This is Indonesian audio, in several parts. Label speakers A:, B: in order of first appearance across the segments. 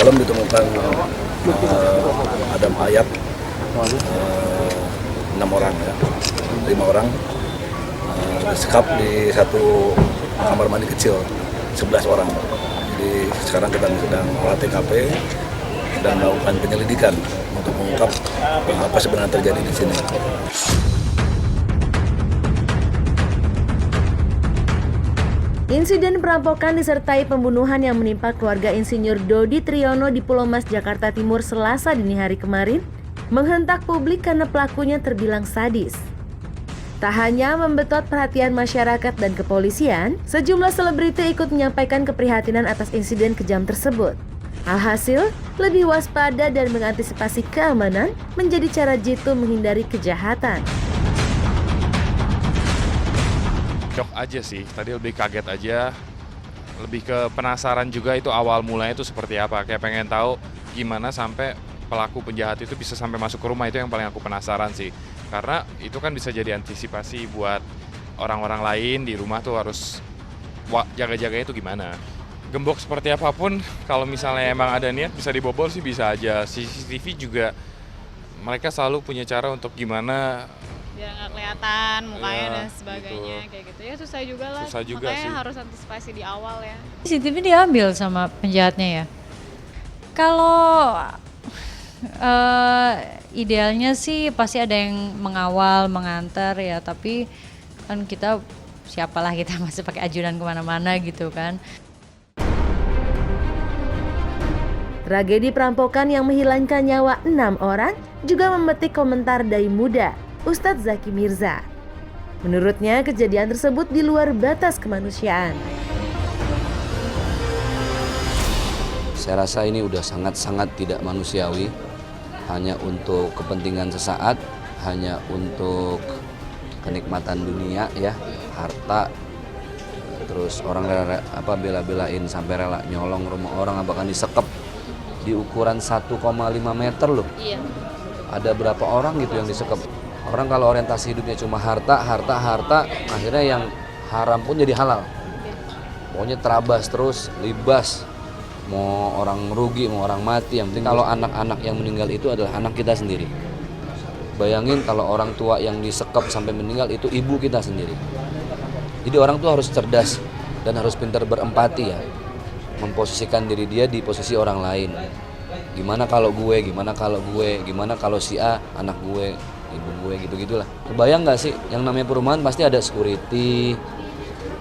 A: malam ditemukan ada mayat 6 orang ya, 5 orang disekap di satu kamar mandi kecil, 11 orang. Jadi sekarang kita sedang olah TKP dan melakukan penyelidikan untuk mengungkap apa sebenarnya terjadi di sini.
B: Insiden perampokan disertai pembunuhan yang menimpa keluarga Insinyur Dodi Triyono di Pulau Mas, Jakarta Timur Selasa dini hari kemarin menghentak publik karena pelakunya terbilang sadis. Tak hanya membetot perhatian masyarakat dan kepolisian, sejumlah selebriti ikut menyampaikan keprihatinan atas insiden kejam tersebut. Alhasil, lebih waspada dan mengantisipasi keamanan menjadi cara jitu menghindari kejahatan.
C: Shock aja sih, tadi lebih kaget aja, lebih ke penasaran juga itu awal mulanya itu seperti apa. Kayak pengen tahu gimana sampai pelaku penjahat itu bisa sampai masuk ke rumah, itu yang paling aku penasaran sih. Karena itu kan bisa jadi antisipasi buat orang-orang lain di rumah tuh harus jaga-jaganya itu gimana. Gembok seperti apapun, kalau misalnya emang ada niat bisa dibobol sih bisa aja. CCTV juga mereka selalu punya cara untuk gimana
D: biar nggak kelihatan mukanya
C: ya,
D: dan sebagainya
C: gitu.
D: Kayak gitu ya, susah juga lah.
C: Susah juga
D: makanya
C: sih.
D: harus antisipasi di awal ya.
E: CCTV diambil sama penjahatnya ya. Kalau idealnya sih pasti ada yang mengawal, mengantar ya, tapi kan kita siapalah kita masih pakai ajudan kemana-mana gitu kan.
B: Tragedi perampokan yang menghilangkan nyawa 6 orang juga memetik komentar dari muda, Ustadz Zaki Mirza. Menurutnya, kejadian tersebut di luar batas kemanusiaan.
F: Saya rasa ini udah sangat-sangat tidak manusiawi, hanya untuk kepentingan sesaat, hanya untuk kenikmatan dunia ya, harta. Terus orang bela-belain sampai rela nyolong rumah orang, bahkan disekep di ukuran 1,5 meter loh.
D: Iya.
F: Ada berapa orang gitu yang disekep. Orang kalau orientasi hidupnya cuma harta, akhirnya yang haram pun jadi halal. Pokoknya terabas terus, libas. Mau orang rugi, mau orang mati, yang penting kalau anak-anak yang meninggal itu adalah anak kita sendiri. Bayangin kalau orang tua yang disekep sampai meninggal itu ibu kita sendiri. Jadi orang tuh harus cerdas dan harus pintar berempati ya. Memposisikan diri dia di posisi orang lain. Gimana kalau gue, gimana kalau si A, anak gue, ibu gue, gitu-gitulah. Kebayang nggak sih, yang namanya perumahan pasti ada security,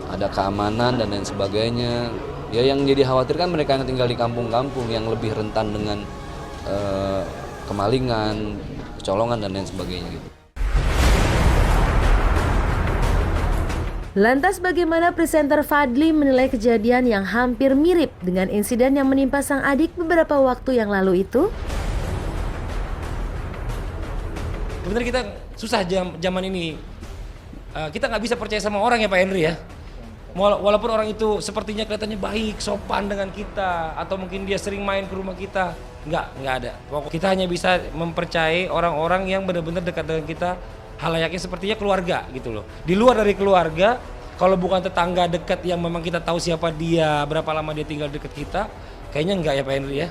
F: ada keamanan dan lain sebagainya. Ya yang jadi khawatir kan mereka yang tinggal di kampung-kampung yang lebih rentan dengan kemalingan, kecolongan dan lain sebagainya gitu.
B: Lantas bagaimana presenter Fadly menilai kejadian yang hampir mirip dengan insiden yang menimpa sang adik beberapa waktu yang lalu itu?
G: Sebenarnya kita susah zaman ini. Kita nggak bisa percaya sama orang ya Pak Henry ya. Walaupun orang itu sepertinya kelihatannya baik, sopan dengan kita, atau mungkin dia sering main ke rumah kita, nggak ada. Pokoknya kita hanya bisa mempercayai orang-orang yang benar-benar dekat dengan kita, halayaknya sepertinya keluarga gitu loh. Di luar dari keluarga, kalau bukan tetangga dekat yang memang kita tahu siapa dia, berapa lama dia tinggal dekat kita, kayaknya enggak ya Pak Henry ya.